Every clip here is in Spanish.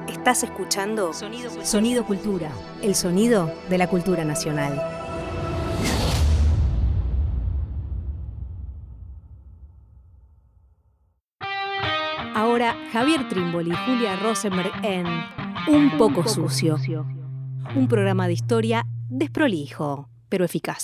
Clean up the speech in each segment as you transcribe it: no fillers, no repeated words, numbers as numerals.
Estás escuchando Sonido Cultura, el sonido de la cultura nacional. Ahora Javier Trímboli y Julia Rosenberg en Un poco sucio. Un programa de historia desprolijo, pero eficaz.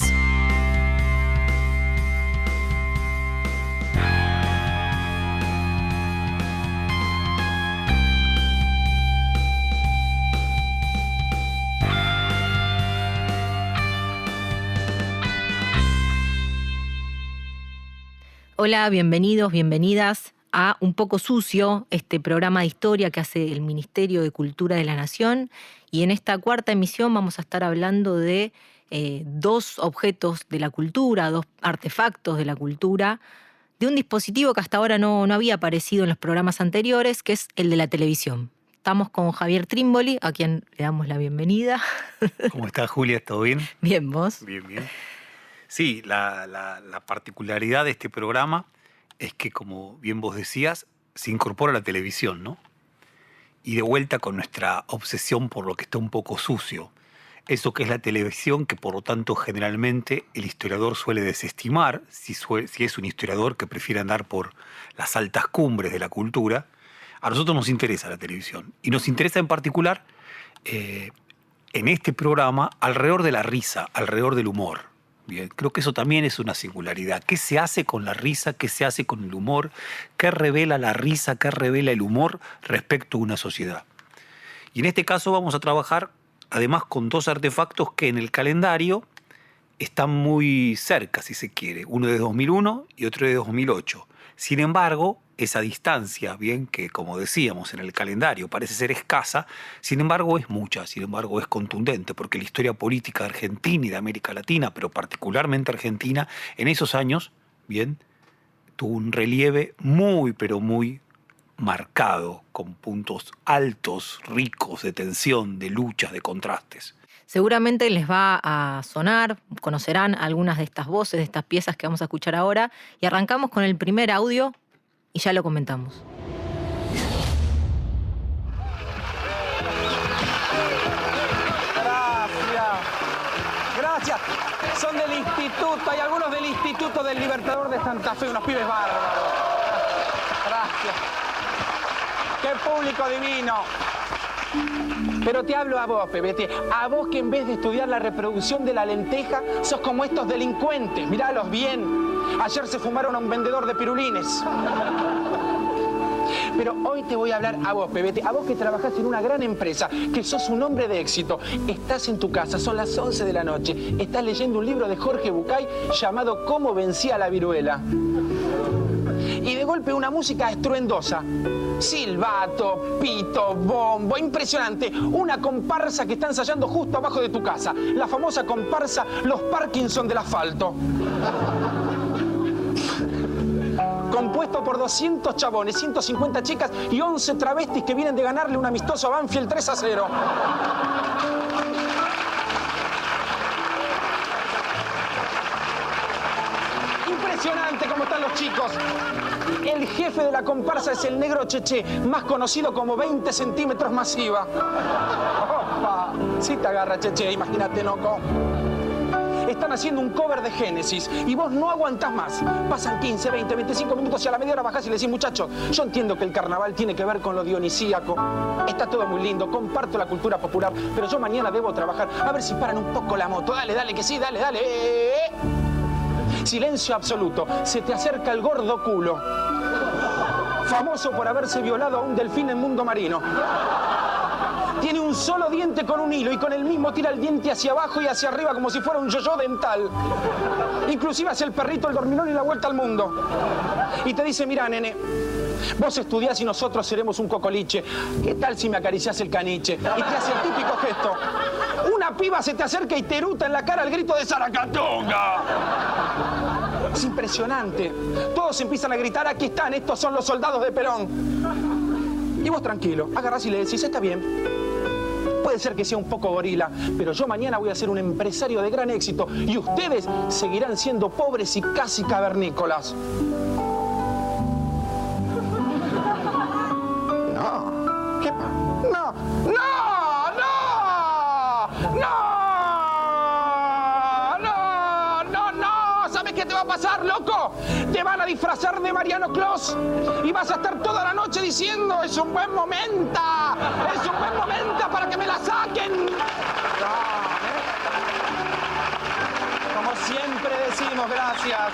Hola, bienvenidos, bienvenidas a Un poco sucio, este programa de historia que hace el Ministerio de Cultura de la Nación. Y en esta cuarta emisión vamos a estar hablando de dos objetos de la cultura, dos artefactos de la cultura, de un dispositivo que hasta ahora no había aparecido en los programas anteriores, que es el de la televisión. Estamos con Javier Trímboli, a quien le damos la bienvenida. ¿Cómo estás, Julia? ¿Todo bien? Bien, ¿vos? Bien, bien. Sí, la particularidad de este programa es que, como bien vos decías, se incorpora la televisión, ¿no? Y de vuelta con nuestra obsesión por lo que está un poco sucio. Eso que es la televisión, que por lo tanto generalmente el historiador suele desestimar, si es un historiador que prefiere andar por las altas cumbres de la cultura. A nosotros nos interesa la televisión. Y nos interesa en particular, en este programa, alrededor de la risa, alrededor del humor. Bien, creo que eso también es una singularidad. ¿Qué se hace con la risa? ¿Qué se hace con el humor? ¿Qué revela la risa? ¿Qué revela el humor respecto a una sociedad? Y en este caso vamos a trabajar además con dos artefactos que en el calendario están muy cerca, si se quiere. Uno de 2001 y otro de 2008. Sin embargo, esa distancia, bien, que como decíamos en el calendario parece ser escasa, sin embargo es mucha, sin embargo es contundente, porque la historia política de Argentina y de América Latina, pero particularmente Argentina, en esos años, bien, tuvo un relieve muy, pero muy marcado, con puntos altos, ricos de tensión, de luchas, de contrastes. Seguramente les va a sonar, conocerán algunas de estas voces, de estas piezas que vamos a escuchar ahora, y arrancamos con el primer audio y ya lo comentamos. Gracias. Son del instituto, hay algunos del Instituto del Libertador de Santa Fe, unos pibes bárbaros. Gracias. ¡Qué público divino! Pero te hablo a vos, Pebete, a vos que en vez de estudiar la reproducción de la lenteja, sos como estos delincuentes, míralos bien. Ayer se fumaron a un vendedor de pirulines. Pero hoy te voy a hablar a vos, Pebete, a vos que trabajás en una gran empresa, que sos un hombre de éxito. Estás en tu casa, son las 11 de la noche, estás leyendo un libro de Jorge Bucay llamado Cómo vencía la viruela. Y de golpe una música estruendosa. Silbato, pito, bombo, impresionante. Una comparsa que está ensayando justo abajo de tu casa. La famosa comparsa Los Parkinson del asfalto. Compuesto por 200 chabones, 150 chicas y 11 travestis que vienen de ganarle un amistoso a Banfield 3-0. Impresionante cómo están los chicos. El jefe de la comparsa es el negro Cheche, más conocido como 20 centímetros masiva. Opa, sí te agarra Cheche, imagínate, Noco. Están haciendo un cover de Génesis y vos no aguantás más. Pasan 15, 20, 25 minutos y a la media hora bajás y le decís, muchachos, yo entiendo que el carnaval tiene que ver con lo dionisíaco. Está todo muy lindo, comparto la cultura popular, pero yo mañana debo trabajar. A ver si paran un poco la moto. Dale, dale, que sí, dale, dale. Silencio absoluto. Se te acerca el gordo culo, famoso por haberse violado a un delfín en Mundo Marino. Tiene un solo diente con un hilo y con el mismo tira el diente hacia abajo y hacia arriba como si fuera un yo-yo dental. Inclusive hace el perrito, el dormilón y la vuelta al mundo. Y te dice, mira, nene, vos estudiás y nosotros seremos un cocoliche. ¿Qué tal si me acariciás el caniche? Y te hace el típico gesto. Una piba se te acerca y te eruta en la cara el grito de Zaracatonga. Es impresionante. Todos empiezan a gritar, aquí están, estos son los soldados de Perón. Y vos tranquilo, agarrás y le decís, está bien. Puede ser que sea un poco gorila, pero yo mañana voy a ser un empresario de gran éxito y ustedes seguirán siendo pobres y casi cavernícolas. No, ¿qué pasa? No, Te van a disfrazar de Mariano Clos y vas a estar toda la noche diciendo: es un buen momento para que me la saquen. Como siempre decimos, gracias.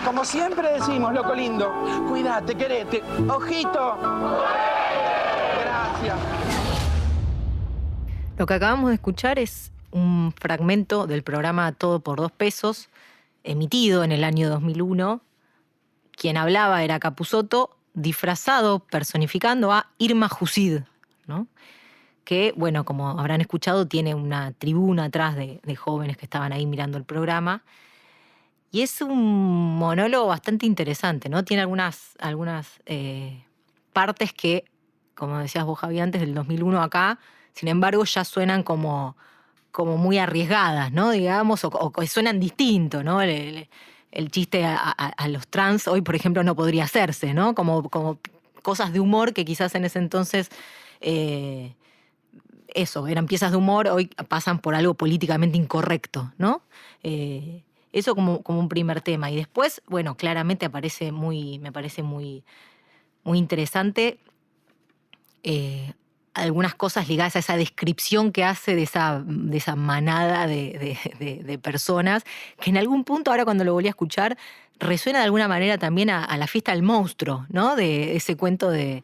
Como siempre decimos, loco lindo, cuídate, querete, ojito. Gracias. Lo que acabamos de escuchar es un fragmento del programa Todo por 2 pesos, emitido en el año 2001. Quien hablaba era Capusotto, disfrazado, personificando a Irma Jusid, ¿no? Que, bueno, como habrán escuchado, tiene una tribuna atrás de jóvenes que estaban ahí mirando el programa. Y es un monólogo bastante interesante, ¿no? Tiene algunas partes que, como decías vos, Javi, antes del 2001 acá, sin embargo, ya suenan como muy arriesgadas, ¿no? Digamos, o suenan distinto, ¿no? El chiste a los trans hoy, por ejemplo, no podría hacerse, ¿no? Como cosas de humor que quizás en ese entonces eran piezas de humor, hoy pasan por algo políticamente incorrecto, ¿no? Eso como un primer tema. Y después, bueno, claramente me parece muy interesante algunas cosas ligadas a esa descripción que hace de esa manada de personas, que en algún punto, ahora cuando lo volví a escuchar, resuena de alguna manera también a la fiesta del monstruo, ¿no? De ese cuento de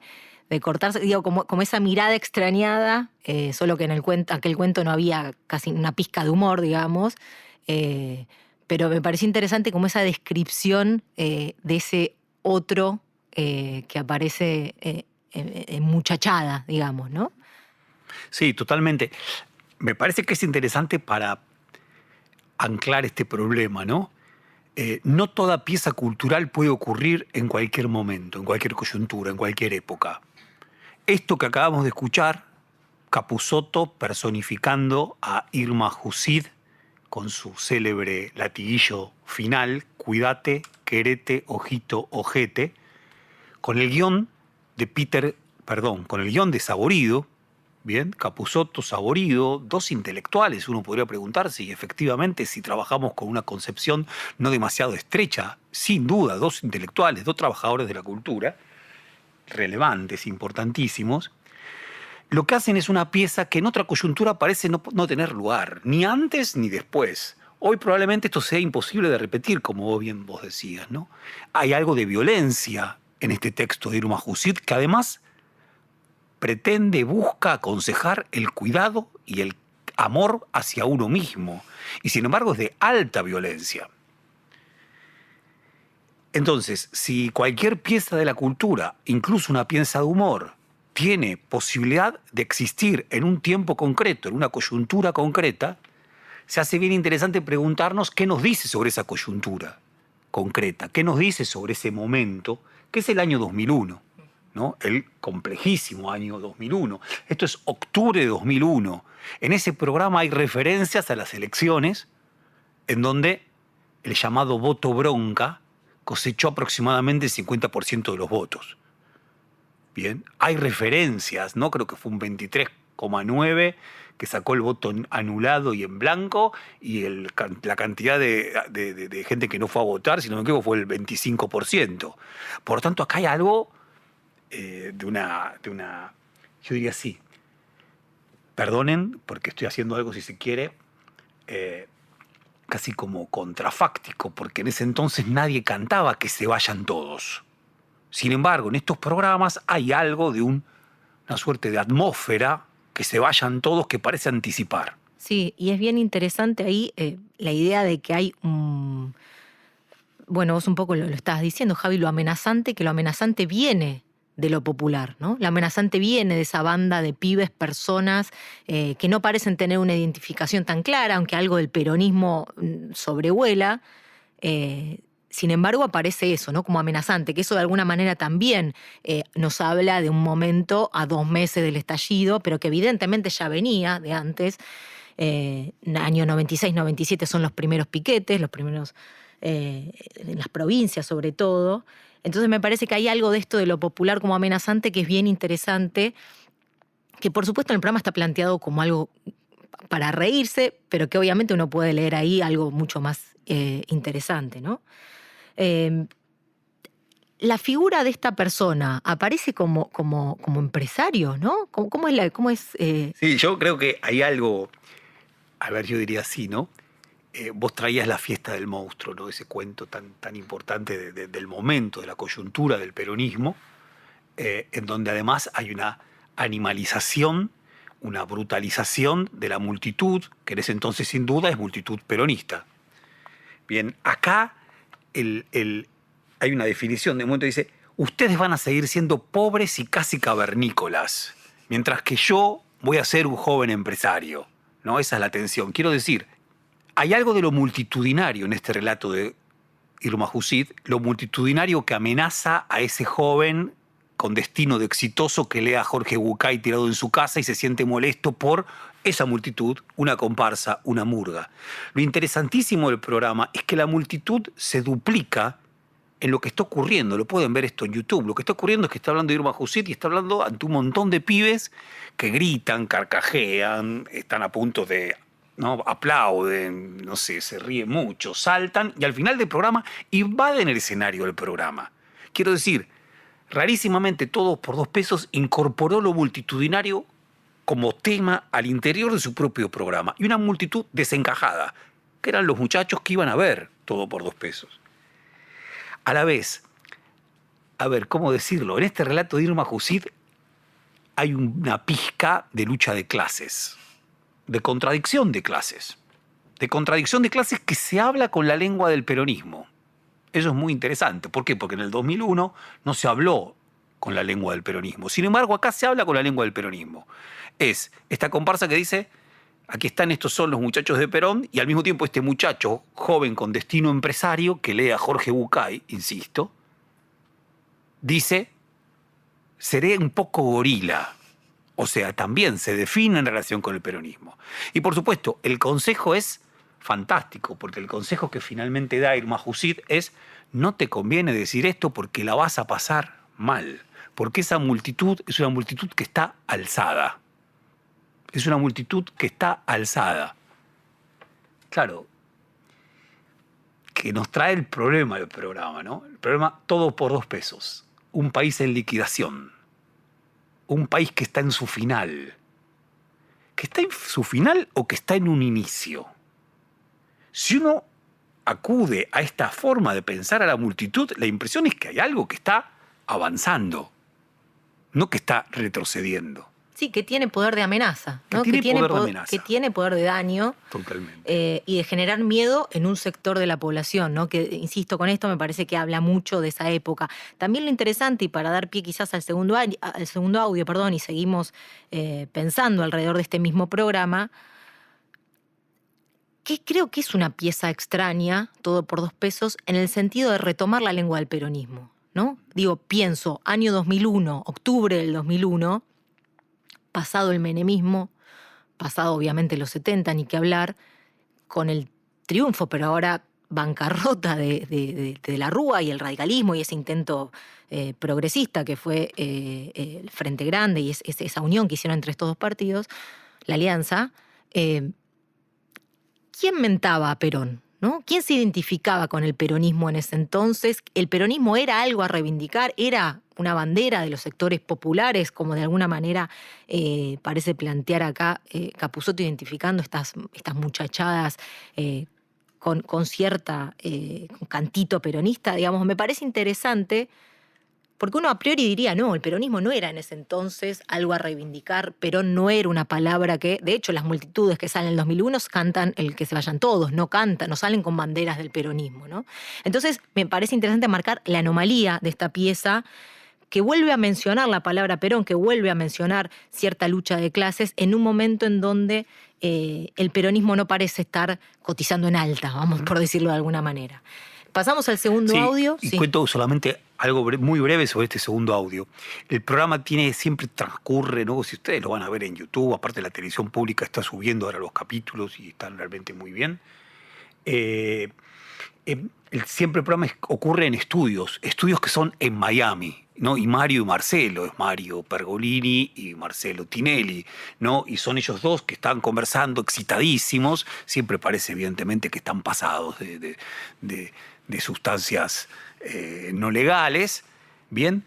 cortarse, digo, como esa mirada extrañada, solo que en aquel cuento no había casi una pizca de humor, digamos, pero me pareció interesante como esa descripción de ese otro que aparece en muchachada, digamos, ¿no? Sí, totalmente. Me parece que es interesante para anclar este problema, ¿no? No toda pieza cultural puede ocurrir en cualquier momento, en cualquier coyuntura, en cualquier época. Esto que acabamos de escuchar, Capusotto personificando a Irma Jusid con su célebre latiguillo final, cuídate, querete, ojito, ojete, con el guión de Saborido, bien, Capusotto, Saborido, dos intelectuales. Uno podría preguntarse, y efectivamente, si trabajamos con una concepción no demasiado estrecha, sin duda, dos intelectuales, dos trabajadores de la cultura, relevantes, importantísimos, lo que hacen es una pieza que en otra coyuntura parece no tener lugar, ni antes ni después. Hoy probablemente esto sea imposible de repetir, como bien vos decías, ¿no? Hay algo de violencia en este texto de Irma Jusid, que además busca aconsejar el cuidado y el amor hacia uno mismo, y sin embargo es de alta violencia. Entonces, si cualquier pieza de la cultura, incluso una pieza de humor, tiene posibilidad de existir en un tiempo concreto, en una coyuntura concreta, se hace bien interesante preguntarnos qué nos dice sobre esa coyuntura concreta, qué nos dice sobre ese momento, que es el año 2001, ¿no? El complejísimo año 2001. Esto es octubre de 2001. En ese programa hay referencias a las elecciones en donde el llamado voto bronca cosechó aproximadamente el 50% de los votos. Bien, hay referencias, ¿no? Creo que fue un 23,9% que sacó el voto anulado y en blanco, y la cantidad de gente que no fue a votar, si no me equivoco, fue el 25%. Por lo tanto, acá hay algo de una, yo diría así, perdonen, porque estoy haciendo algo, si se quiere, casi como contrafáctico, porque en ese entonces nadie cantaba que se vayan todos. Sin embargo, en estos programas hay algo de una suerte de atmósfera, que se vayan todos, que parece anticipar. Sí, y es bien interesante ahí la idea de que hay bueno, vos un poco lo estabas diciendo, Javi, lo amenazante viene de lo popular, ¿no? Lo amenazante viene de esa banda de pibes, personas que no parecen tener una identificación tan clara, aunque algo del peronismo sobrevuela. Sin embargo, aparece eso, ¿no? Como amenazante, que eso de alguna manera también nos habla de un momento a 2 meses del estallido, pero que evidentemente ya venía de antes. Año 96, 97 son los primeros piquetes, los primeros en las provincias sobre todo. Entonces me parece que hay algo de esto de lo popular como amenazante que es bien interesante, que por supuesto en el programa está planteado como algo para reírse, pero que obviamente uno puede leer ahí algo mucho más interesante, ¿no? La figura de esta persona aparece como empresario, ¿no? ¿Cómo es? Sí, yo creo que hay algo, a ver, yo diría así, ¿no? Vos traías la fiesta del monstruo, ¿no? Ese cuento tan importante del momento, de la coyuntura del peronismo, en donde además hay una animalización, una brutalización de la multitud, que en ese entonces sin duda es multitud peronista. Bien, acá hay una definición de un momento que dice: ustedes van a seguir siendo pobres y casi cavernícolas, mientras que yo voy a ser un joven empresario, ¿no? Esa es la tensión. Quiero decir, hay algo de lo multitudinario en este relato de Irma Jusid, lo multitudinario que amenaza a ese joven con destino de exitoso que lee a Jorge Bucay tirado en su casa y se siente molesto por esa multitud, una comparsa, una murga. Lo interesantísimo del programa es que la multitud se duplica en lo que está ocurriendo. Lo pueden ver esto en YouTube. Lo que está ocurriendo es que está hablando Irma Jusid y está hablando ante un montón de pibes que gritan, carcajean, están a punto de... ¿no? Aplauden, no sé, se ríen mucho, saltan y al final del programa invaden el escenario del programa. Quiero decir, rarísimamente Todos por Dos Pesos incorporó lo multitudinario como tema al interior de su propio programa. Y una multitud desencajada, que eran los muchachos que iban a ver Todo por Dos Pesos. A la vez, a ver, ¿cómo decirlo? En este relato de Irma Jusid hay una pizca de lucha de clases, de contradicción de clases que se habla con la lengua del peronismo. Eso es muy interesante. ¿Por qué? Porque en el 2001 no se habló con la lengua del peronismo. Sin embargo, acá se habla con la lengua del peronismo. Es esta comparsa que dice: aquí están, estos son los muchachos de Perón, y al mismo tiempo este muchacho joven con destino empresario que lee a Jorge Bucay, insisto, dice: seré un poco gorila. O sea, también se define en relación con el peronismo. Y por supuesto, el consejo es fantástico, porque el consejo que finalmente da Irma Jusid es: no te conviene decir esto porque la vas a pasar mal, porque esa multitud es una multitud que está alzada. Es una multitud que está alzada. Claro, que nos trae el problema del programa, ¿no? El problema Todo por Dos Pesos. Un país en liquidación. Un país que está en su final. ¿Que está en su final o que está en un inicio? Si uno acude a esta forma de pensar a la multitud, la impresión es que hay algo que está avanzando, no que está retrocediendo. Sí, que tiene poder de amenaza, ¿no? Que tiene poder de amenaza. Que tiene poder de daño. Totalmente. Y de generar miedo en un sector de la población, ¿no? Que, insisto, con esto me parece que habla mucho de esa época. También lo interesante, y para dar pie quizás al segundo audio, y seguimos pensando alrededor de este mismo programa, que creo que es una pieza extraña, Todo por Dos Pesos, en el sentido de retomar la lengua del peronismo, ¿no? Digo, pienso, año 2001, octubre del 2001, pasado el menemismo, pasado obviamente los 70, ni qué hablar, con el triunfo, pero ahora bancarrota de la Rúa y el radicalismo y ese intento progresista que fue el Frente Grande y esa unión que hicieron entre estos dos partidos, la alianza. ¿Quién mentaba a Perón? ¿No? ¿Quién se identificaba con el peronismo en ese entonces? ¿El peronismo era algo a reivindicar? ¿Era una bandera de los sectores populares, como de alguna manera parece plantear acá Capusotto, identificando estas muchachadas con cierta cantito peronista? Digamos, me parece interesante, porque uno a priori diría, no, el peronismo no era en ese entonces algo a reivindicar, Perón no era una palabra que, de hecho, las multitudes que salen en el 2001 cantan el que se vayan todos, no salen con banderas del peronismo, ¿no? Entonces, me parece interesante marcar la anomalía de esta pieza, que vuelve a mencionar la palabra Perón, que vuelve a mencionar cierta lucha de clases en un momento en donde el peronismo no parece estar cotizando en alta, vamos por decirlo de alguna manera. Pasamos al segundo audio. Y cuento solamente algo muy breve sobre este segundo audio. El programa siempre transcurre, ¿no? Si ustedes lo van a ver en YouTube, aparte la televisión pública está subiendo ahora los capítulos y están realmente muy bien. Siempre el programa ocurre en estudios que son en Miami, ¿no? Y Mario y Marcelo, es Mario Pergolini y Marcelo Tinelli, ¿no? Y son ellos dos que están conversando excitadísimos. Siempre parece evidentemente que están pasados de sustancias no legales, ¿bien?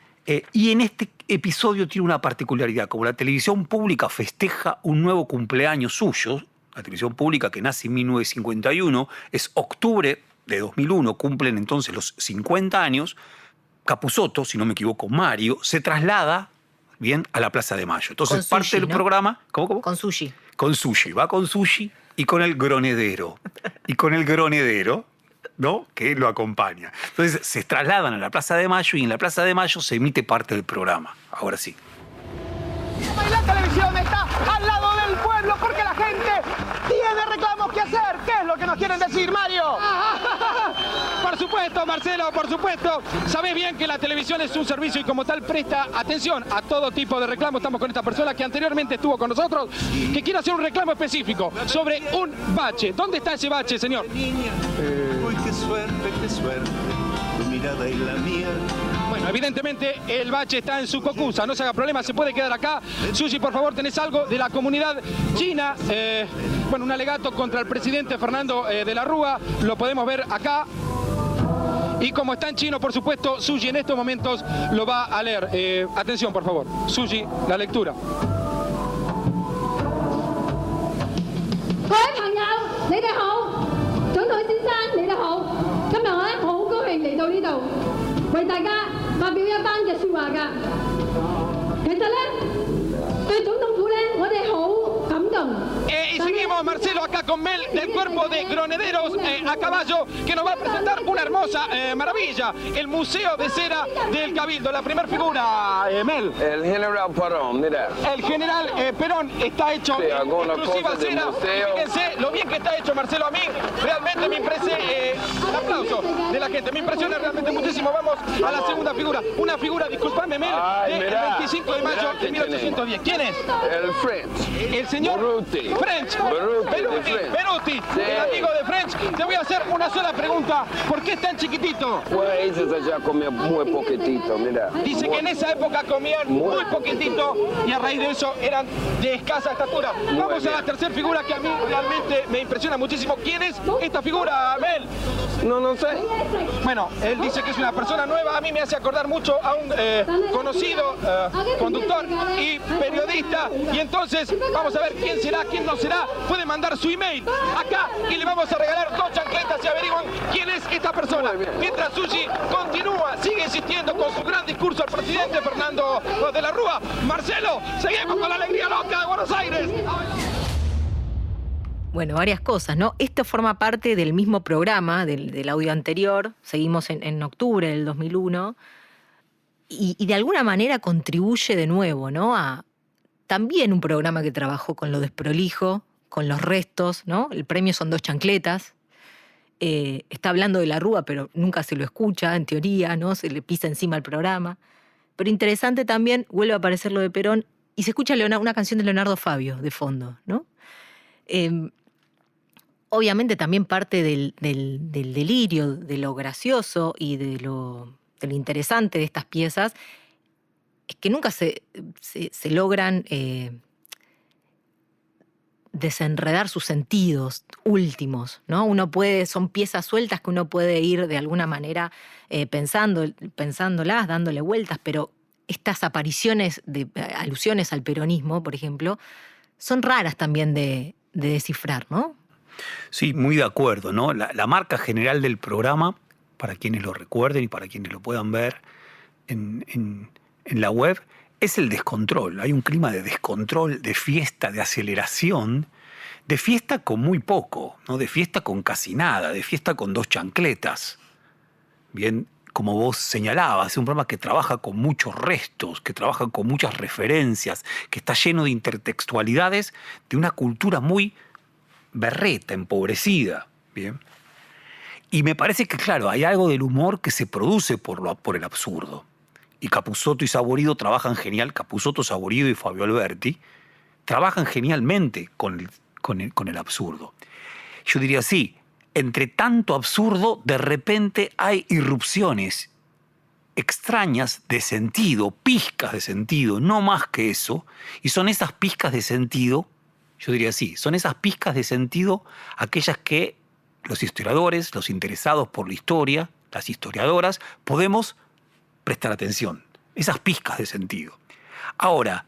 Y en este episodio tiene una particularidad, como la televisión pública festeja un nuevo cumpleaños suyo, la televisión pública que nace en 1951, es octubre de 2001, cumplen entonces los 50 años, Capusotto, si no me equivoco, Mario, se traslada, bien, a la Plaza de Mayo. Entonces Con parte sushi, del ¿no? programa... ¿Cómo? Con sushi. Con sushi, va con sushi y con el gronedero. Y con el gronedero, ¿no? Que lo acompaña. Entonces se trasladan a la Plaza de Mayo y en la Plaza de Mayo se emite parte del programa. Ahora sí. Y la televisión está al lado del pueblo porque la gente tiene reclamos que hacer. ¿Qué es lo que nos quieren decir, Mario? Por supuesto, Marcelo, por supuesto. Sabés bien que la televisión es un servicio y como tal presta atención a todo tipo de reclamos. Estamos con esta persona que anteriormente estuvo con nosotros, que quiere hacer un reclamo específico sobre un bache. ¿Dónde está ese bache, señor? Uy, qué suerte, tu mirada y la mía. Bueno, evidentemente el bache está en su cocusa. No se haga problema, se puede quedar acá. Sushi, por favor, ¿tenés algo de la comunidad china? Bueno, un alegato contra el presidente Fernando de la Rúa. Lo podemos ver acá. Y como está en chino, por supuesto, Sushi en estos momentos lo va a leer. Atención, por favor. Sushi, la lectura. 各位朋友，你哋好，總統先生，你哋好。今日我咧好高興嚟到呢度，為大家發表一番嘅説話㗎。其實咧，對總統府咧，我哋好感動。 Y seguimos, Marcelo, acá con Mel del cuerpo de Gronederos a caballo, que nos va a presentar una hermosa maravilla, el Museo de Cera del Cabildo. La primera figura, Mel. El general Perón, mira. El general Perón está hecho Sí, en algunas exclusiva cosas del cera. museo. Fíjense lo bien que está hecho, Marcelo. A mí realmente me impresiona. Un aplauso de la gente. Me impresiona realmente muchísimo. Vamos a la segunda figura. Una figura, discúlpame, Mel, Ay, del mirá, 25 de mayo mirá de que 1810. ¿Quién es? El French. El señor Beruti. French. Beruti de French. Beruti, Sí. el amigo de French. Te voy a hacer una sola pregunta. ¿Por qué es tan chiquitito? Pues ellos allá comían muy poquitito, mira. Dice que en esa época comían muy poquitito y a raíz de eso eran de escasa estatura. Vamos a la tercera figura que a mí realmente me impresiona muchísimo. ¿Quién es esta figura, Mel? No sé. Bueno, él dice que es una persona nueva. A mí me hace acordar mucho a un conocido conductor y periodista. Y entonces vamos a ver quién será, quién no será. Puede mandar su email acá y le vamos a regalar 2 chancletas y averiguan quién es esta persona. Mientras Sushi continúa, sigue insistiendo con su gran discurso al presidente Fernando de la Rúa. Marcelo, seguimos con la alegría loca de Buenos Aires. Bueno, varias cosas, ¿no? Esto forma parte del mismo programa, del audio anterior. Seguimos en octubre del 2001. Y de alguna manera contribuye de nuevo, ¿no? A también un programa que trabajó con lo desprolijo, con los restos, ¿no? El premio son 2 chancletas. Está hablando de la Rúa, pero nunca se lo escucha, en teoría, ¿no? Se le pisa encima al programa. Pero interesante también, vuelve a aparecer lo de Perón, y se escucha una canción de Leonardo Fabio de fondo, ¿no? Obviamente también parte del delirio, de lo gracioso y de lo interesante de estas piezas es que nunca se logran desenredar sus sentidos últimos, ¿no? Son piezas sueltas que uno puede ir de alguna manera pensándolas, dándole vueltas, pero estas apariciones de alusiones al peronismo, por ejemplo, son raras también de descifrar, ¿no? Sí, muy de acuerdo, ¿no? La marca general del programa, para quienes lo recuerden y para quienes lo puedan ver en la web, es el descontrol. Hay un clima de descontrol, de fiesta, de aceleración, de fiesta con muy poco, ¿no? De fiesta con casi nada, de fiesta con 2 chancletas. Bien, como vos señalabas, es un programa que trabaja con muchos restos, que trabaja con muchas referencias, que está lleno de intertextualidades de una cultura muy berreta, empobrecida. Bien. Y me parece que, claro, hay algo del humor que se produce por el absurdo. Y Capusotto y Saborido trabajan genial, Capusotto, Saborido y Fabio Alberti trabajan genialmente con el absurdo. Yo diría así, entre tanto absurdo, de repente hay irrupciones extrañas de sentido, pizcas de sentido, no más que eso, y son esas pizcas de sentido, yo diría así, son esas pizcas de sentido aquellas que los historiadores, los interesados por la historia, las historiadoras, podemos prestar atención. Esas pizcas de sentido. Ahora,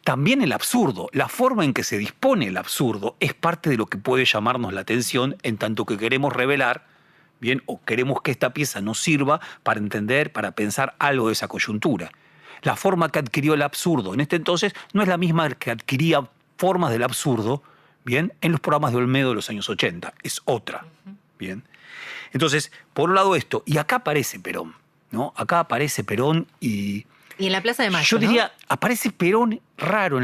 también el absurdo, la forma en que se dispone el absurdo es parte de lo que puede llamarnos la atención en tanto que queremos revelar, bien, o queremos que esta pieza nos sirva para entender, para pensar algo de esa coyuntura. La forma que adquirió el absurdo en este entonces no es la misma que adquiría formas del absurdo, bien, en los programas de Olmedo de los años 80. Es otra, bien. Entonces, por un lado esto, y acá aparece Perón, ¿no? Acá aparece Perón y en la Plaza de Mayo, yo diría, aparece Perón raro.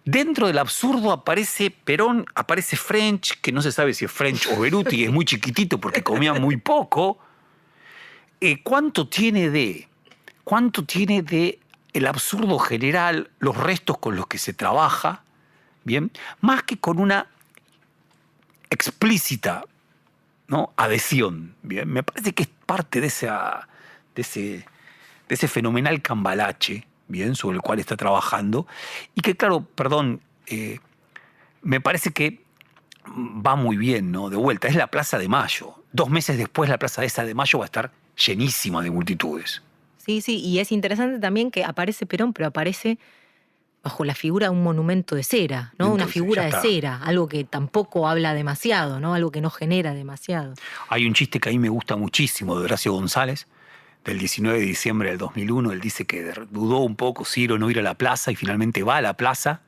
Dentro del absurdo aparece Perón, aparece French, que no se sabe si es French o Beruti, es muy chiquitito porque comía muy poco. ¿Cuánto tiene de el absurdo general, los restos con los que se trabaja, bien, más que con una explícita, ¿no?, adhesión, bien? Me parece que es parte de ese fenomenal cambalache, bien, sobre el cual está trabajando, y que, claro, me parece que va muy bien, ¿no? De vuelta, es la Plaza de Mayo. 2 meses después la Plaza esa de Mayo va a estar llenísima de multitudes. Sí, y es interesante también que aparece Perón, pero aparece bajo la figura de un monumento de cera, ¿no? Entonces, una figura de cera, algo que tampoco habla demasiado, ¿no? Algo que no genera demasiado. Hay un chiste que a mí me gusta muchísimo de Horacio González, del 19 de diciembre del 2001. Él dice que dudó un poco si ir o no ir a la plaza y finalmente va a la plaza.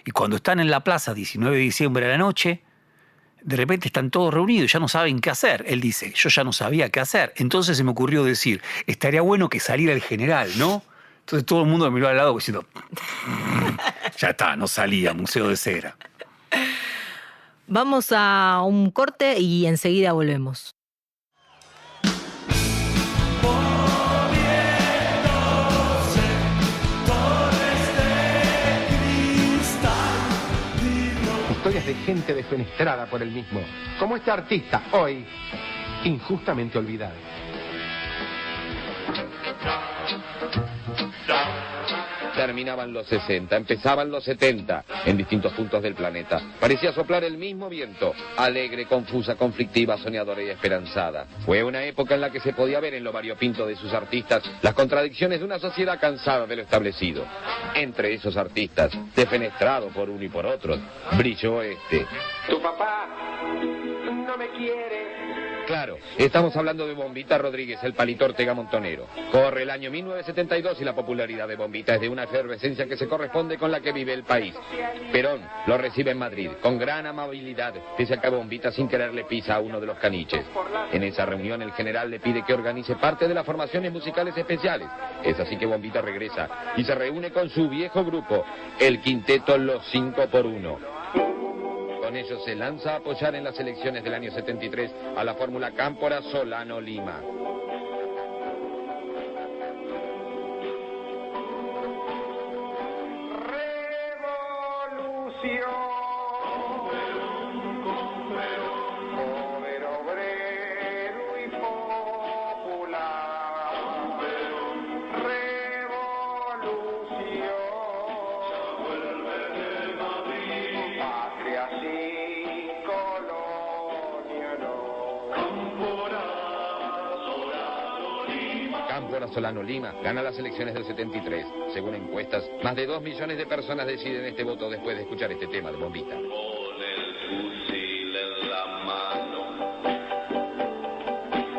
Y cuando están en la plaza, 19 de diciembre a la noche, de repente están todos reunidos, ya no saben qué hacer. Él dice, yo ya no sabía qué hacer. Entonces se me ocurrió decir, estaría bueno que saliera el general, ¿no? Entonces todo el mundo me miró al lado diciendo, ya está, no salía, Museo de Cera. Vamos a un corte y enseguida volvemos. Historias de gente defenestrada por el mismo, como este artista, hoy injustamente olvidado. Terminaban los 60, empezaban los 70, en distintos puntos del planeta. Parecía soplar el mismo viento, alegre, confusa, conflictiva, soñadora y esperanzada. Fue una época en la que se podía ver en lo variopinto de sus artistas las contradicciones de una sociedad cansada de lo establecido. Entre esos artistas, defenestrado por uno y por otro, brilló este. Tu papá no me quiere. Claro, estamos hablando de Bombita Rodríguez, el Palito Ortega Montonero. Corre el año 1972 y la popularidad de Bombita es de una efervescencia que se corresponde con la que vive el país. Perón lo recibe en Madrid, con gran amabilidad, pese a que Bombita sin querer le pisa a uno de los caniches. En esa reunión el general le pide que organice parte de las formaciones musicales especiales. Es así que Bombita regresa y se reúne con su viejo grupo, el quinteto Los 5 por 1. Con ellos se lanza a apoyar en las elecciones del año 73 a la fórmula Cámpora Solano Lima. Cámpora Solano Lima gana las elecciones del 73. Según encuestas, más de 2 millones de personas deciden este voto después de escuchar este tema de Bombita. Con el fusil en la mano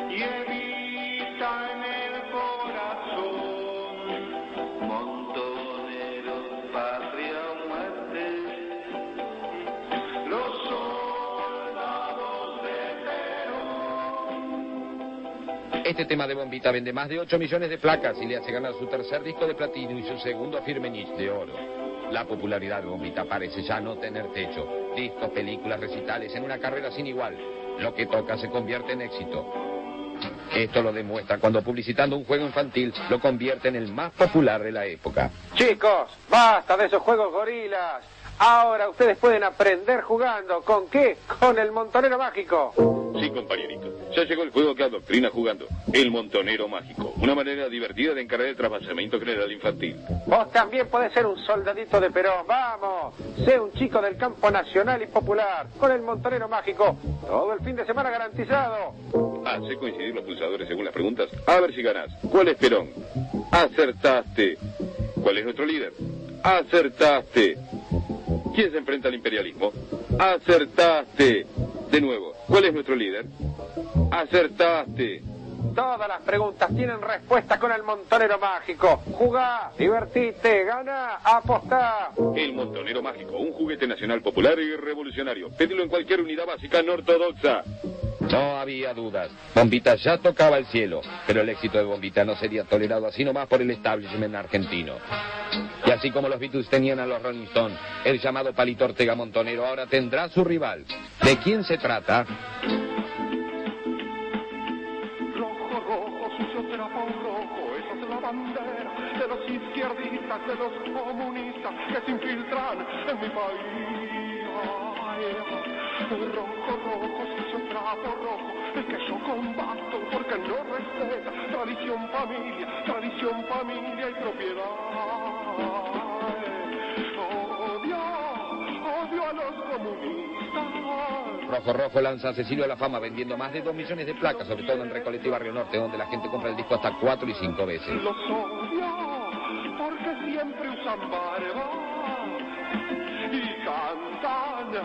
y evita en el corazón, montoneros, patria o muerte, los soldados de Perón. Este tema de Bombita vende más de 8 millones de placas y le hace ganar su tercer disco de platino y su segundo Firmenich de oro. La popularidad de Bombita parece ya no tener techo. Discos, películas, recitales, en una carrera sin igual. Lo que toca se convierte en éxito. Esto lo demuestra cuando publicitando un juego infantil lo convierte en el más popular de la época. Chicos, basta de esos juegos gorilas. Ahora ustedes pueden aprender jugando. ¿Con qué? Con el montonero mágico. Sí, compañerito. Ya llegó el juego que adoctrina jugando. El montonero mágico. Una manera divertida de encarar el trasvasamiento general infantil. Vos también podés ser un soldadito de Perón. ¡Vamos! Sé un chico del campo nacional y popular. Con el montonero mágico. Todo el fin de semana garantizado. Hace coincidir los pulsadores según las preguntas. A ver si ganás. ¿Cuál es Perón? Acertaste. ¿Cuál es nuestro líder? Acertaste. ¿Quién se enfrenta al imperialismo? Acertaste. De nuevo, ¿cuál es nuestro líder? Acertaste. Todas las preguntas tienen respuesta con el montonero mágico. Jugá, divertite, gana, apostá. El montonero mágico, un juguete nacional popular y revolucionario. Pédelo en cualquier unidad básica no ortodoxa. No había dudas. Bombita ya tocaba el cielo, pero el éxito de Bombita no sería tolerado así nomás por el establishment argentino. Y así como los Beatles tenían a los Rolling Stones, el llamado Palito Ortega Montonero ahora tendrá su rival. ¿De quién se trata? Rojo, rojo, sucio trapo rojo, esa es la bandera de los izquierdistas, de los comunistas que se infiltran en mi país. Rojo, rojo, sucio trapo rojo, el que yo combato porque no respeta tradición, familia y propiedad. Odio a los comunistas. Rojo Rojo lanza a Cecilio a la fama vendiendo más de 2 millones de placas, sobre todo en Recoleta y Barrio Norte, donde la gente compra el disco hasta 4 y 5 veces. Los odio porque siempre usan barba y cantan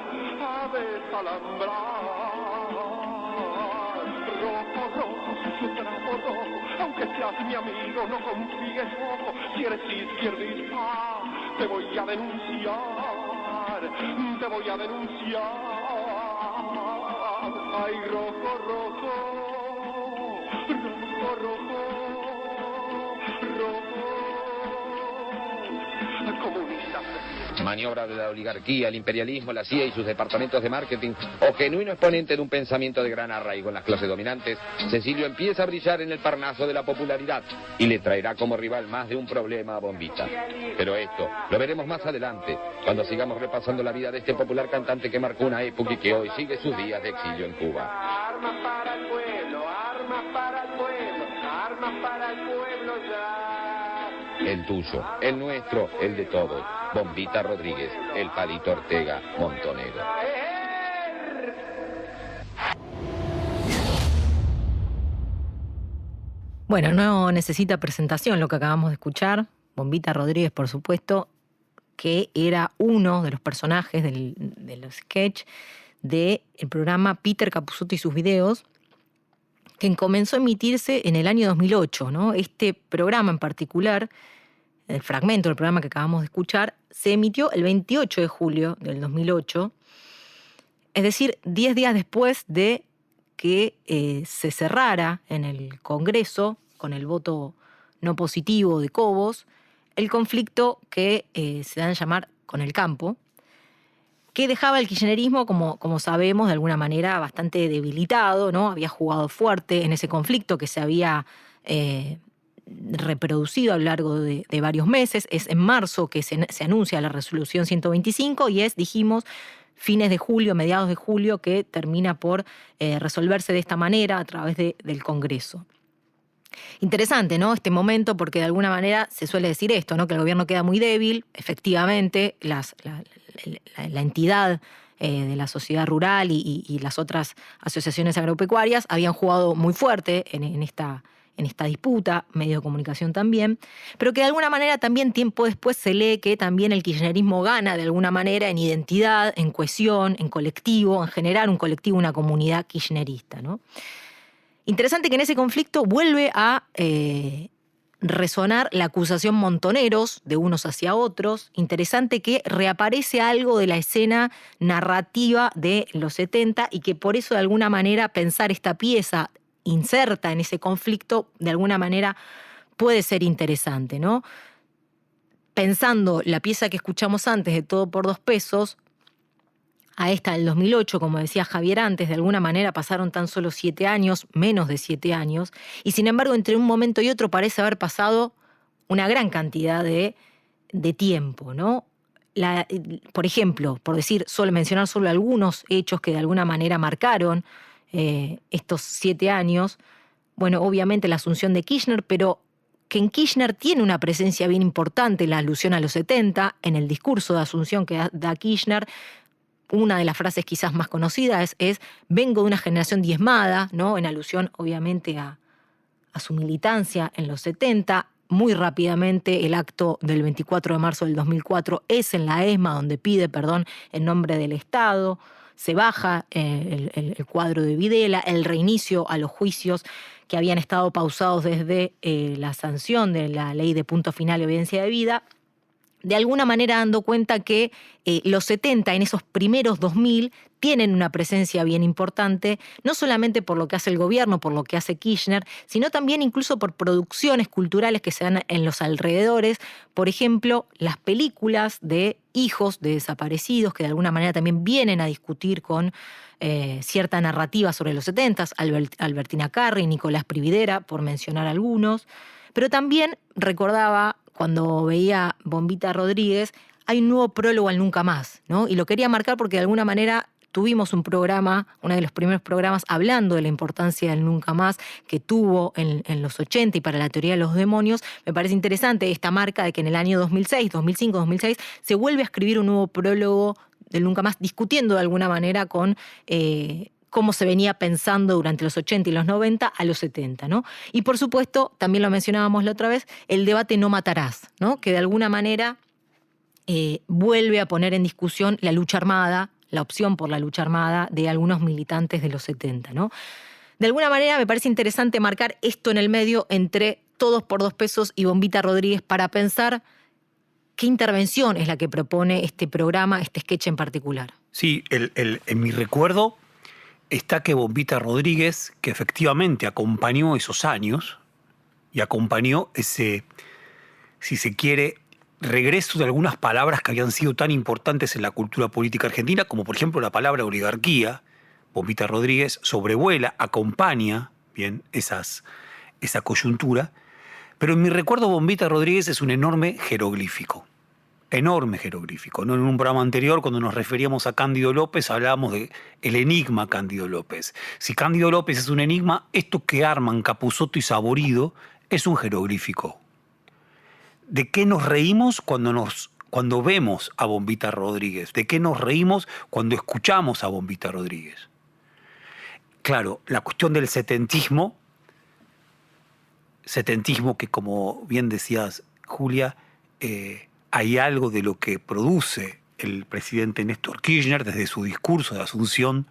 a desalambrar. Rojo, rojo, sucio trapo rojo, aunque seas mi amigo, no confíes poco. Si eres izquierdista, te voy a denunciar, te voy a denunciar. Ay, rojo, rojo, rojo, rojo, rojo, comunistas. Maniobra de la oligarquía, el imperialismo, la CIA y sus departamentos de marketing, o genuino exponente de un pensamiento de gran arraigo en las clases dominantes, Cecilio empieza a brillar en el Parnaso de la popularidad y le traerá como rival más de un problema a Bombita. Pero esto lo veremos más adelante, cuando sigamos repasando la vida de este popular cantante que marcó una época y que hoy sigue sus días de exilio en Cuba. Armas para el pueblo, armas para el pueblo, armas para el pueblo ya. El tuyo, el nuestro, el de todos. Bombita Rodríguez, el Palito Ortega Montonero. Bueno, no necesita presentación lo que acabamos de escuchar. Bombita Rodríguez, por supuesto, que era uno de los personajes de los sketches del programa Peter Capusotto y sus videos, que comenzó a emitirse en el año 2008, ¿no? Este programa en particular, el fragmento del programa que acabamos de escuchar, se emitió el 28 de julio del 2008, es decir, 10 días después de que se cerrara en el Congreso, con el voto no positivo de Cobos, el conflicto que se da a llamar con el campo, que dejaba el kirchnerismo, como sabemos, de alguna manera bastante debilitado, ¿no? Había jugado fuerte en ese conflicto que se había reproducido a lo largo de varios meses. Es en marzo que se anuncia la resolución 125 y es, dijimos, fines de julio, mediados de julio, que termina por resolverse de esta manera a través del Congreso. Interesante, ¿no? Este momento, porque de alguna manera se suele decir esto, ¿no? Que el gobierno queda muy débil. Efectivamente, la entidad de la sociedad rural y las otras asociaciones agropecuarias habían jugado muy fuerte en esta disputa, medios de comunicación también, pero que de alguna manera también tiempo después se lee que también el kirchnerismo gana de alguna manera en identidad, en cohesión, en colectivo, en generar un colectivo, una comunidad kirchnerista, ¿no? Interesante que en ese conflicto vuelve a resonar la acusación Montoneros de unos hacia otros. Interesante que reaparece algo de la escena narrativa de los 70 y que por eso de alguna manera pensar esta pieza inserta en ese conflicto de alguna manera puede ser interesante, ¿no? Pensando la pieza que escuchamos antes de Todo por 2 pesos, a esta del 2008, como decía Javier antes, de alguna manera pasaron tan solo 7 años, menos de 7 años, y sin embargo entre un momento y otro parece haber pasado una gran cantidad de tiempo, ¿no? por ejemplo, por mencionar solo algunos hechos que de alguna manera marcaron estos 7 años, bueno, obviamente la asunción de Kirchner, pero que en Kirchner tiene una presencia bien importante la alusión a los 70, en el discurso de asunción que da Kirchner. Una de las frases quizás más conocidas es vengo de una generación diezmada, ¿no? En alusión obviamente a su militancia en los 70. Muy rápidamente el acto del 24 de marzo del 2004 es en la ESMA donde pide perdón en nombre del Estado. Se baja el cuadro de Videla, el reinicio a los juicios que habían estado pausados desde la sanción de la ley de punto final y evidencia de vida, de alguna manera dando cuenta que los 70 en esos primeros 2000 tienen una presencia bien importante, no solamente por lo que hace el gobierno, por lo que hace Kirchner, sino también incluso por producciones culturales que se dan en los alrededores. Por ejemplo, las películas de hijos de desaparecidos, que de alguna manera también vienen a discutir con cierta narrativa sobre los 70s, Albertina Carri, Nicolás Prividera, por mencionar algunos. Pero también recordaba, cuando veía Bombita Rodríguez, hay un nuevo prólogo al Nunca Más, ¿no? Y lo quería marcar porque de alguna manera tuvimos un programa, uno de los primeros programas, hablando de la importancia del Nunca Más que tuvo en los 80 y para la teoría de los demonios. Me parece interesante esta marca de que en el año 2006, 2005, 2006 se vuelve a escribir un nuevo prólogo del Nunca Más, discutiendo de alguna manera con cómo se venía pensando durante los 80 y los 90 a los 70, ¿no? Y por supuesto, también lo mencionábamos la otra vez, el debate No Matarás, ¿no? Que de alguna manera vuelve a poner en discusión la lucha armada, la opción por la lucha armada de algunos militantes de los 70, ¿no? De alguna manera me parece interesante marcar esto en el medio entre Todos por 2 pesos y Bombita Rodríguez para pensar qué intervención es la que propone este programa, este sketch en particular. Sí, en mi recuerdo está que Bombita Rodríguez, que efectivamente acompañó esos años y acompañó ese, si se quiere, regreso de algunas palabras que habían sido tan importantes en la cultura política argentina, como por ejemplo la palabra oligarquía. Bombita Rodríguez sobrevuela, acompaña bien esa coyuntura, pero en mi recuerdo Bombita Rodríguez es un enorme jeroglífico, ¿no? En un programa anterior, cuando nos referíamos a Cándido López, hablábamos de el enigma Cándido López. Si Cándido López es un enigma, esto que arman Capusotto y Saborido es un jeroglífico. ¿De qué nos reímos cuando vemos a Bombita Rodríguez? ¿De qué nos reímos cuando escuchamos a Bombita Rodríguez? Claro, la cuestión del setentismo que, como bien decías, Julia, hay algo de lo que produce el presidente Néstor Kirchner desde su discurso de Asunción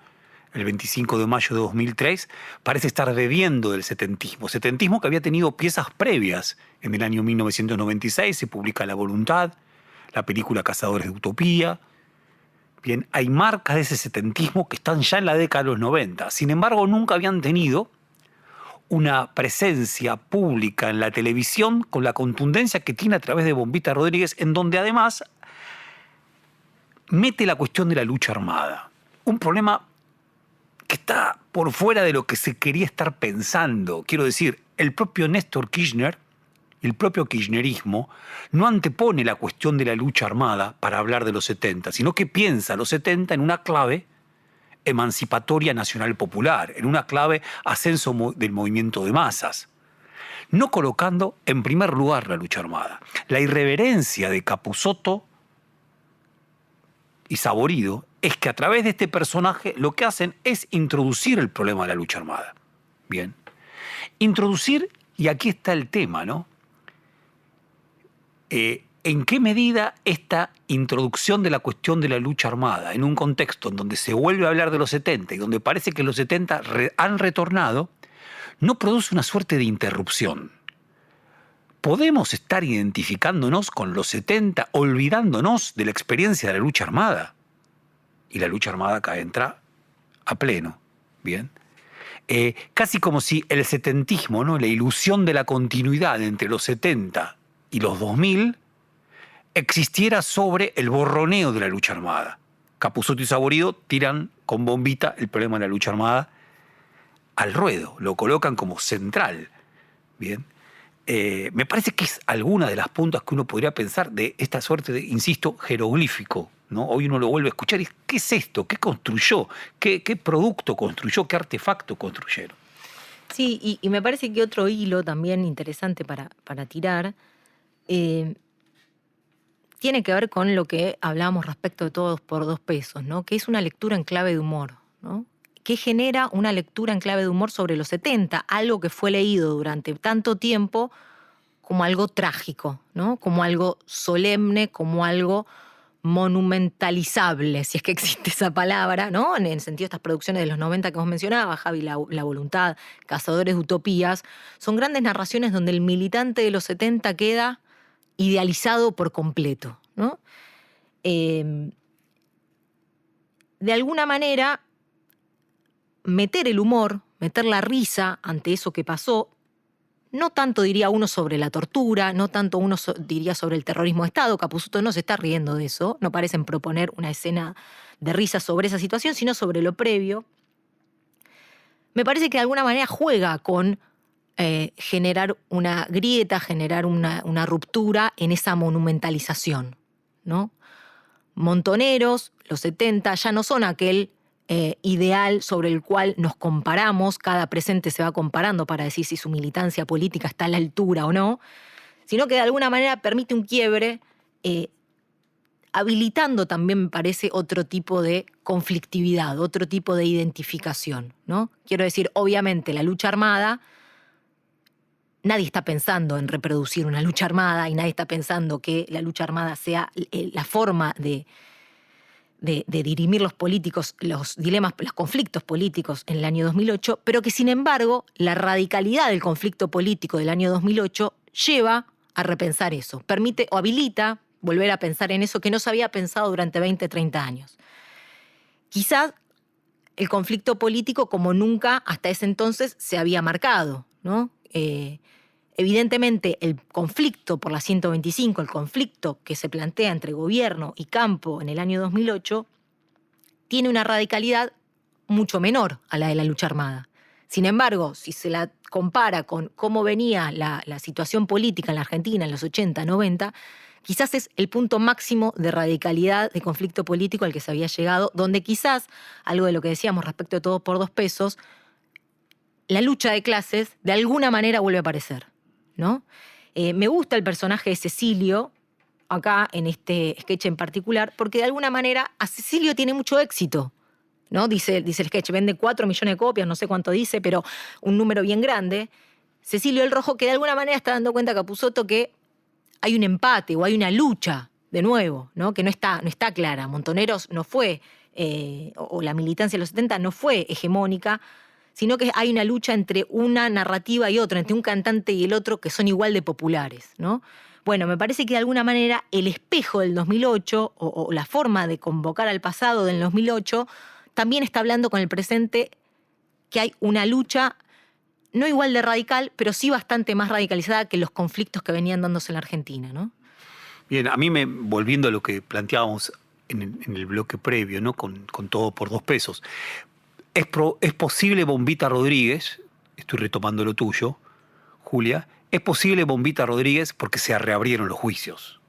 el 25 de mayo de 2003, parece estar bebiendo del setentismo que había tenido piezas previas. En el año 1996 se publica La Voluntad, la película Cazadores de Utopía. Bien, hay marcas de ese setentismo que están ya en la década de los 90. Sin embargo, nunca habían tenido una presencia pública en la televisión con la contundencia que tiene a través de Bombita Rodríguez, en donde además mete la cuestión de la lucha armada. Un problema que está por fuera de lo que se quería estar pensando. Quiero decir, el propio Néstor Kirchner, el propio kirchnerismo, no antepone la cuestión de la lucha armada para hablar de los 70, sino que piensa los 70 en una clave emancipatoria nacional popular, en una clave ascenso del movimiento de masas, no colocando en primer lugar la lucha armada. La irreverencia de Capusotto y Saborido es que a través de este personaje lo que hacen es introducir el problema de la lucha armada. Bien. Introducir, y aquí está el tema, ¿no? ¿En qué medida esta introducción de la cuestión de la lucha armada, en un contexto en donde se vuelve a hablar de los 70 y donde parece que los 70 han retornado, no produce una suerte de interrupción? ¿Podemos estar identificándonos con los 70, olvidándonos de la experiencia de la lucha armada? Y la lucha armada acá entra a pleno, ¿bien? Casi como si el setentismo, ¿no? La ilusión de la continuidad entre los 70 y los 2000 existiera sobre el borroneo de la lucha armada. Capusotto y Saborido tiran con Bombita el problema de la lucha armada al ruedo, lo colocan como central, ¿bien? me parece que es alguna de las puntas que uno podría pensar de esta suerte de, insisto, jeroglífico, ¿no? Hoy uno lo vuelve a escuchar y ¿qué es esto? ¿Qué construyó? ¿Qué producto construyó? ¿Qué artefacto construyeron? Sí, y me parece que otro hilo también interesante para tirar tiene que ver con lo que hablábamos respecto de Todos por Dos Pesos, ¿no? Que es una lectura en clave de humor, ¿no? Que genera una lectura en clave de humor sobre los 70, algo que fue leído durante tanto tiempo como algo trágico, ¿no? Como algo solemne, como algo monumentalizable, si es que existe esa palabra, ¿no? En el sentido de estas producciones de los 90 que vos mencionabas, Javi, La Voluntad, Cazadores de Utopías, son grandes narraciones donde el militante de los 70 queda idealizado por completo, ¿no? De alguna manera, meter el humor, meter la risa ante eso que pasó, no tanto diría uno sobre la tortura, no tanto uno diría sobre el terrorismo de Estado. Capusotto no se está riendo de eso, no parecen proponer una escena de risa sobre esa situación, sino sobre lo previo. Me parece que de alguna manera juega con generar una grieta, generar una ruptura en esa monumentalización, ¿no? Montoneros, los 70, ya no son aquel ideal sobre el cual nos comparamos, cada presente se va comparando para decir si su militancia política está a la altura o no, sino que de alguna manera permite un quiebre, habilitando también, me parece, otro tipo de conflictividad, otro tipo de identificación, ¿no? Quiero decir, obviamente, la lucha armada, nadie está pensando en reproducir una lucha armada y nadie está pensando que la lucha armada sea la forma de dirimir los políticos, los dilemas, los conflictos políticos en el año 2008, pero que sin embargo la radicalidad del conflicto político del año 2008 lleva a repensar eso, permite o habilita volver a pensar en eso que no se había pensado durante 20, 30 años. Quizás el conflicto político como nunca hasta ese entonces se había marcado, ¿no? Evidentemente, el conflicto por la 125, el conflicto que se plantea entre gobierno y campo en el año 2008, tiene una radicalidad mucho menor a la de la lucha armada. Sin embargo, si se la compara con cómo venía la situación política en la Argentina en los 80, 90, quizás es el punto máximo de radicalidad de conflicto político al que se había llegado, donde quizás, algo de lo que decíamos respecto de Todos por Dos Pesos, la lucha de clases de alguna manera vuelve a aparecer, ¿no? Me gusta el personaje de Cecilio, acá en este sketch en particular, porque de alguna manera a Cecilio tiene mucho éxito, ¿no? Dice el sketch, vende 4 millones de copias, no sé cuánto dice, pero un número bien grande. Cecilio el Rojo, que de alguna manera está dando cuenta a Capusotto que hay un empate o hay una lucha, de nuevo, ¿no? Que no está clara. Montoneros no fue, o la militancia de los 70 no fue hegemónica, sino que hay una lucha entre una narrativa y otra, entre un cantante y el otro, que son igual de populares, ¿no? Bueno, me parece que de alguna manera el espejo del 2008 o la forma de convocar al pasado del 2008 también está hablando con el presente, que hay una lucha no igual de radical, pero sí bastante más radicalizada que los conflictos que venían dándose en la Argentina, ¿no? Bien, a mí volviendo a lo que planteábamos en el bloque previo, ¿no? Con Todo por Dos Pesos. ¿Es posible, Bombita Rodríguez, estoy retomando lo tuyo, Julia, es posible, Bombita Rodríguez, porque se reabrieron los juicios?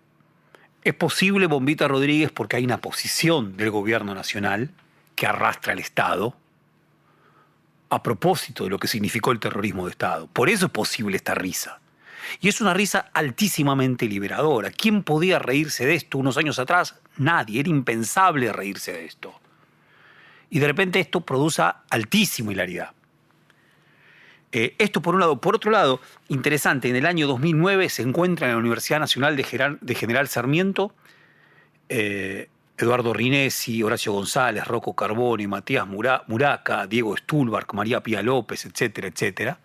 Es posible, Bombita Rodríguez, porque hay una posición del gobierno nacional que arrastra al Estado a propósito de lo que significó el terrorismo de Estado. Por eso es posible esta risa. Y es una risa altísimamente liberadora. ¿Quién podía reírse de esto unos años atrás? Nadie. Era impensable reírse de esto. Y de repente esto produce altísima hilaridad. Esto por un lado. Por otro lado, interesante, en el año 2009 se encuentra en la Universidad Nacional de General Sarmiento Eduardo Rinesi, Horacio González, Rocco Carboni, Matías Muraca, Diego Stulbark, María Pía López, etcétera, etcétera,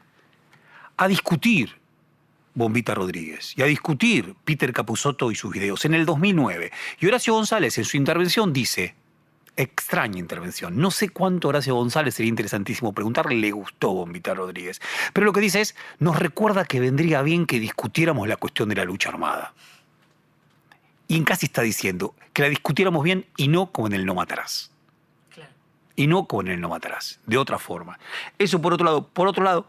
a discutir Bombita Rodríguez y a discutir Peter Capusotto y sus videos en el 2009. Y Horacio González en su intervención dice, extraña intervención, no sé cuánto Horacio González, sería interesantísimo preguntarle, le gustó Bombita Rodríguez, pero lo que dice es, nos recuerda que vendría bien que discutiéramos la cuestión de la lucha armada. Y en casi está diciendo que la discutiéramos bien y no como en el No Matarás. Claro. Y no como en el No Matarás, de otra forma. Eso por otro lado. Por otro lado,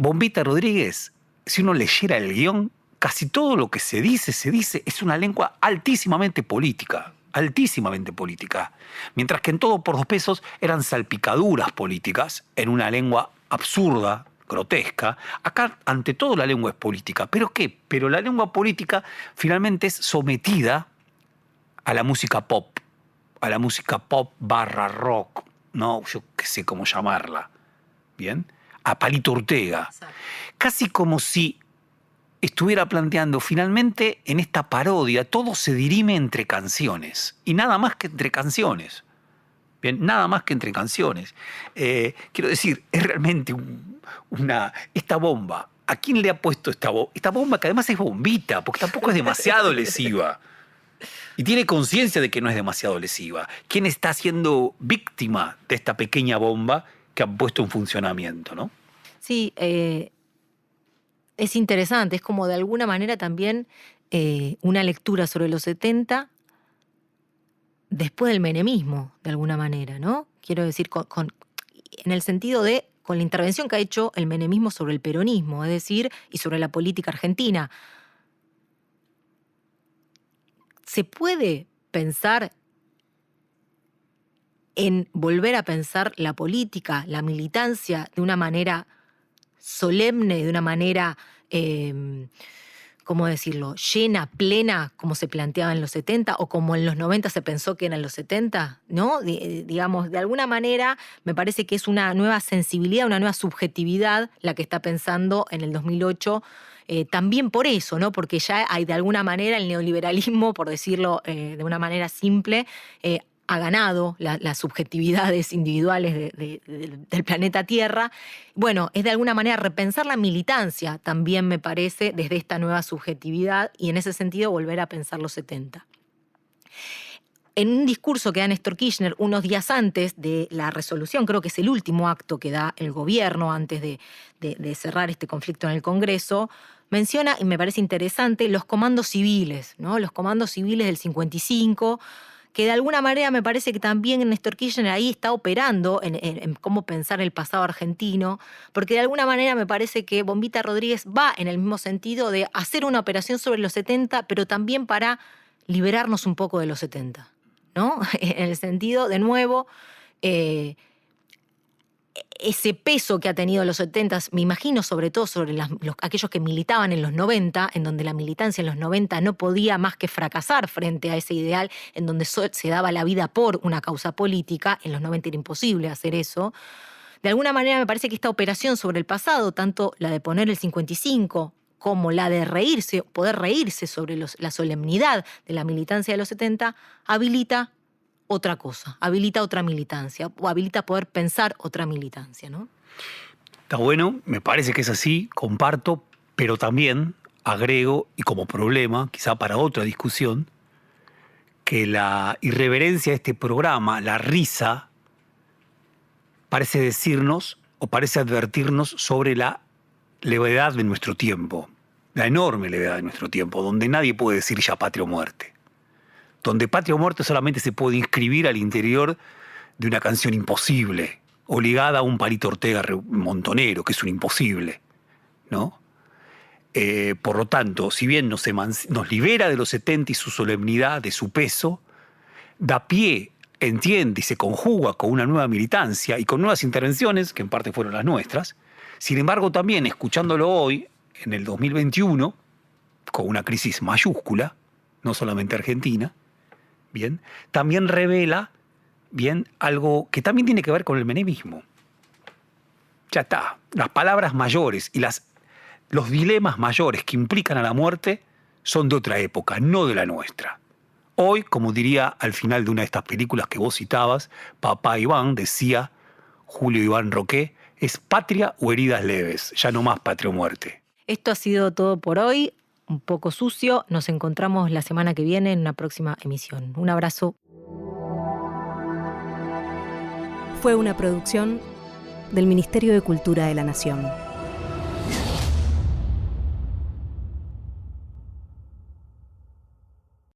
Bombita Rodríguez, si uno leyera el guión, casi todo lo que se dice, es una lengua altísimamente política. Mientras que en Todo por 2 pesos eran salpicaduras políticas en una lengua absurda, grotesca. Acá, ante todo, la lengua es política. ¿Pero qué? Pero la lengua política finalmente es sometida a la música pop barra rock, no, yo qué sé cómo llamarla, ¿bien? A Palito Ortega. Exacto. Casi como si estuviera planteando, finalmente, en esta parodia, todo se dirime entre canciones, y nada más que entre canciones. Bien, nada más que entre canciones. Quiero decir, es realmente esta bomba. ¿A quién le ha puesto esta bomba? Que además es bombita, porque tampoco es demasiado lesiva. Y tiene conciencia de que no es demasiado lesiva. ¿Quién está siendo víctima de esta pequeña bomba que han puesto en funcionamiento, no? Sí, es interesante. Es como de alguna manera también una lectura sobre los 70 después del menemismo, de alguna manera, ¿no? Quiero decir, en el sentido de con la intervención que ha hecho el menemismo sobre el peronismo, es decir, y sobre la política argentina. ¿Se puede pensar en volver a pensar la política, la militancia, de una manera solemne, de una manera, ¿cómo decirlo?, llena, plena, como se planteaba en los 70 o como en los 90 se pensó que eran los 70, ¿no? Digamos, de alguna manera me parece que es una nueva sensibilidad, una nueva subjetividad la que está pensando en el 2008. También por eso, ¿no? Porque ya hay de alguna manera el neoliberalismo, por decirlo de una manera simple, ha ganado las subjetividades individuales del planeta Tierra. Bueno, es de alguna manera repensar la militancia también, me parece, desde esta nueva subjetividad y en ese sentido volver a pensar los 70. En un discurso que da Néstor Kirchner unos días antes de la resolución, creo que es el último acto que da el gobierno antes de cerrar este conflicto en el Congreso, menciona, y me parece interesante, los comandos civiles, ¿no? Los comandos civiles del 55, que de alguna manera me parece que también Néstor Kirchner ahí está operando en cómo pensar el pasado argentino, porque de alguna manera me parece que Bombita Rodríguez va en el mismo sentido de hacer una operación sobre los 70, pero también para liberarnos un poco de los 70, ¿no? En el sentido, de nuevo, ese peso que ha tenido los 70, me imagino sobre todo sobre aquellos que militaban en los 90, en donde la militancia en los 90 no podía más que fracasar frente a ese ideal, en donde se daba la vida por una causa política, en los 90 era imposible hacer eso. De alguna manera me parece que esta operación sobre el pasado, tanto la de poner el 55 como la de poder reírse sobre la solemnidad de la militancia de los 70, habilita otra cosa, habilita otra militancia, o habilita poder pensar otra militancia, ¿no? Está bueno, me parece que es así, comparto, pero también agrego, y como problema, quizá para otra discusión, que la irreverencia de este programa, la risa, parece decirnos o parece advertirnos sobre la levedad de nuestro tiempo, la enorme levedad de nuestro tiempo, donde nadie puede decir ya patria o muerte. Donde patria o muerte solamente se puede inscribir al interior de una canción imposible, o ligada a un Palito Ortega montonero, que es un imposible, ¿no? Por lo tanto, si bien nos libera de los 70 y su solemnidad, de su peso, da pie, entiende y se conjuga con una nueva militancia y con nuevas intervenciones, que en parte fueron las nuestras. Sin embargo, también, escuchándolo hoy, en el 2021, con una crisis mayúscula, no solamente argentina, bien, también revela, bien, algo que también tiene que ver con el menemismo. Ya está, las palabras mayores y los dilemas mayores que implican a la muerte son de otra época, no de la nuestra. Hoy, como diría al final de una de estas películas que vos citabas, Papá Iván, decía Julio Iván Roqué, es patria o heridas leves, ya no más patria o muerte. Esto ha sido todo por hoy. Un poco sucio. Nos encontramos la semana que viene en una próxima emisión. Un abrazo. Fue una producción del Ministerio de Cultura de la Nación.